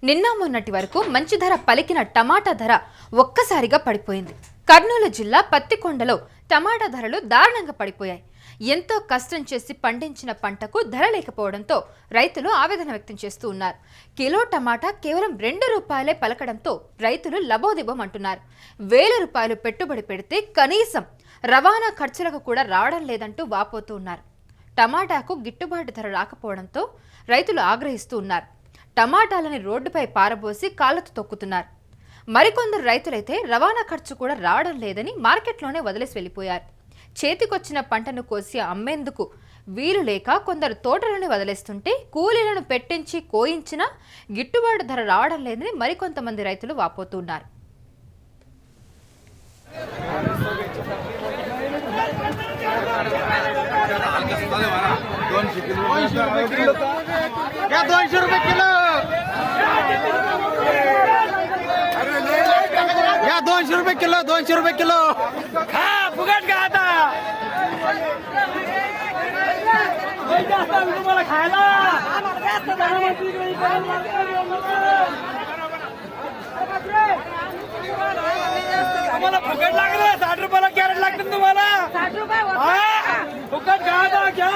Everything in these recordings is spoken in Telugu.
నిన్న మొన్నటి వరకు మంచి ధర పలికిన టమాటా ధర ఒక్కసారిగా పడిపోయింది. కర్నూలు జిల్లా పత్తికొండలో టమాటా ధరలు దారుణంగా పడిపోయాయి. ఎంతో కష్టం చేసి పండించిన పంటకు ధర లేకపోవడంతో రైతులు ఆవేదన వ్యక్తం చేస్తూ ఉన్నారు. కిలో టమాటా కేవలం 2 రూపాయలే పలకడంతో రైతులు లబోదిబోమంటున్నారు. 1000 రూపాయలు పెట్టుబడి పెడితే కనీసం రవాణా ఖర్చులకు కూడా రావడం లేదంటూ వాపోతూ ఉన్నారు. టమాటాకు గిట్టుబాటు ధర రాకపోవడంతో రైతులు ఆగ్రహిస్తూ ఉన్నారు. టమాటాలని రోడ్డుపై పారబోసి కాళ్లతో తొక్కుతున్నారు. మరికొందరు రైతులైతే రవాణా ఖర్చు కూడా రావడం లేదని మార్కెట్లోనే వదిలేసి వెళ్ళిపోయారు. చేతికొచ్చిన పంటను కోసి అమ్మేందుకు వీలు లేక కొందరు తోటలోనే వదిలేస్తుంటే కూలీలను పెట్టించి కోయించినా గిట్టుబాటు ధర రావడం లేదని మరికొంతమంది రైతులు వాపోతున్నారు. या 200 रुपये किलो 200 रुपये किलो फुकट का आता तुम्हाला खायला तुम्हाला फुकट लागलं 60 रुपयाला कॅरेट लागतं तुम्हाला 60 रुपये फुकट का आता घ्या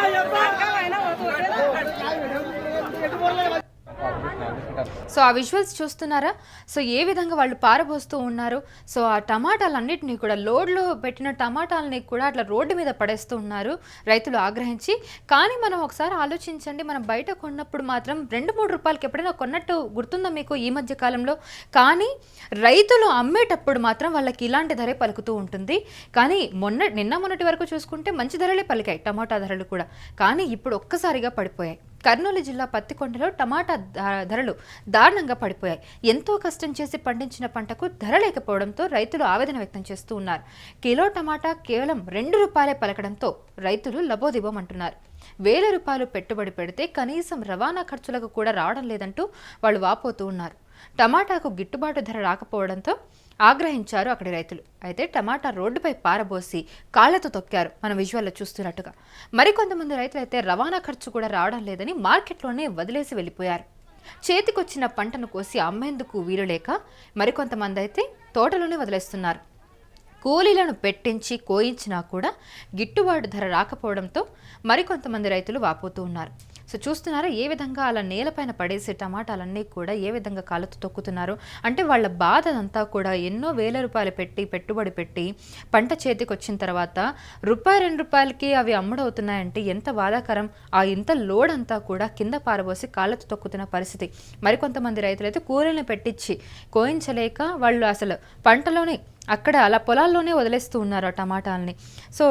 సో ఆ విజువల్స్ చూస్తున్నారా? సో ఏ విధంగా వాళ్ళు పారబోస్తూ ఉన్నారు. సో ఆ టమాటాలన్నింటినీ కూడా లోడ్లో పెట్టిన టమాటాలని కూడా అట్లా రోడ్డు మీద పడేస్తూ ఉన్నారు రైతులు ఆగ్రహించి. కానీ మనం ఒకసారి ఆలోచించండి, మనం బయట కొన్నప్పుడు మాత్రం 2-3 రూపాయలకి ఎప్పుడైనా కొన్నట్టు గుర్తుందా మీకు ఈ మధ్య కాలంలో? కానీ రైతులు అమ్మేటప్పుడు మాత్రం వాళ్ళకి ఇలాంటి ధరే పలుకుతూ ఉంటుంది. కానీ నిన్న మొన్నటి వరకు చూసుకుంటే మంచి ధరలే పలికాయి టమాటా ధరలు కూడా. కానీ ఇప్పుడు ఒక్కసారిగా పడిపోయాయి. కర్నూలు జిల్లా పత్తికొండలో టమాటా ధరలు దారుణంగా పడిపోయాయి. ఎంతో కష్టం చేసి పండించిన పంటకు ధర లేకపోవడంతో రైతులు ఆవేదన వ్యక్తం చేస్తూ ఉన్నారు. కిలో టమాటా కేవలం 2 రూపాయలే పలకడంతో రైతులు లబోదిబోమంటున్నారు. 1000 రూపాయలు పెట్టుబడి పెడితే కనీసం రవాణా ఖర్చులకు కూడా రావడం లేదంటూ వాళ్ళు వాపోతూ ఉన్నారు. టమాటాకు గిట్టుబాటు ధర రాకపోవడంతో ఆగ్రహించారు అక్కడి రైతులు. అయితే టమాటా రోడ్డుపై పారబోసి కాళ్లతో తొక్కారు, మనం విజువల్లో చూస్తున్నట్టుగా. మరికొంతమంది రైతులు అయితే రవాణా ఖర్చు కూడా రావడం లేదని మార్కెట్లోనే వదిలేసి వెళ్ళిపోయారు. చేతికొచ్చిన పంటను కోసి అమ్మేందుకు వీలు లేక మరికొంతమంది అయితే తోటలోనే వదిలేస్తున్నారు. కూలీలను పెట్టించి కోయించినా కూడా గిట్టుబాటు ధర రాకపోవడంతో మరికొంతమంది రైతులు వాపోతూ ఉన్నారు. సో చూస్తున్నారా ఏ విధంగా అలా నేలపైన పడేసే టమాటాలన్నీ కూడా ఏ విధంగా కాళ్ళతో తొక్కుతున్నారు అంటే వాళ్ళ బాధ అంతా కూడా ఎన్నో 1000 రూపాయలు పెట్టి పెట్టుబడి పెట్టి పంట చేతికి వచ్చిన తర్వాత ₹2 రూపాయలకి అవి అమ్ముడవుతున్నాయంటే ఎంత బాధాకరం. ఆ ఇంత లోడ్ అంతా కూడా కింద పారబోసి కాళ్ళతో తొక్కుతున్న పరిస్థితి. మరికొంతమంది రైతులైతే కూలీలను పెట్టించి కోయించలేక వాళ్ళు అసలు పంటలోనే అక్కడ అలా పొలాల్లోనే వదిలేస్తూ ఉన్నారు ఆ టమాటాలని. సో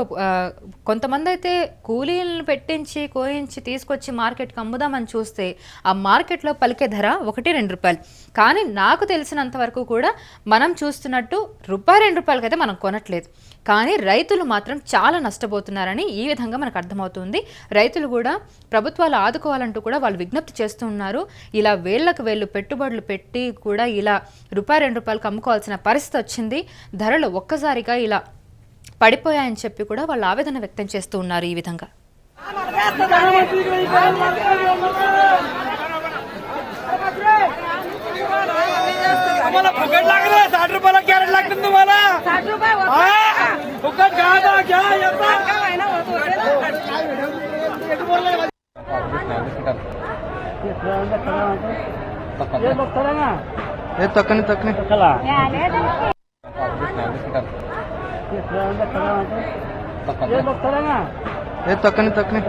కొంతమంది అయితే కూలీలను పెట్టించి కోయించి తీసుకొచ్చి మార్కెట్కి అమ్ముదామని చూస్తే ఆ మార్కెట్లో పలికే ధర 1-2 రూపాయలు. కానీ నాకు తెలిసినంత వరకు కూడా మనం చూస్తున్నట్టు ₹2 రూపాయలకైతే మనం కొనట్లేదు. కానీ రైతులు మాత్రం చాలా నష్టపోతున్నారని ఈ విధంగా మనకు అర్థమవుతుంది. రైతులు కూడా ప్రభుత్వాలు ఆదుకోవాలంటూ కూడా వాళ్ళు విజ్ఞప్తి చేస్తూ ఉన్నారు. ఇలా వేళ్లకు వేళ్ళు పెట్టుబడులు పెట్టి కూడా ఇలా ₹2 రూపాయలకు అమ్ముకోవాల్సిన పరిస్థితి వచ్చింది. ధరలు ఒక్కసారిగా ఇలా పడిపోయాయని చెప్పి కూడా వాళ్ళు ఆవేదన వ్యక్తం చేస్తూ ఉన్నారు. ఈ విధంగా तुम्हाला फुकट लागलं 60 रुपयाला कॅरेट लागतं तुम्हाला 60 रुपये फुकट का आता घ्या ये तकनी तकनी ये तकनी तकनी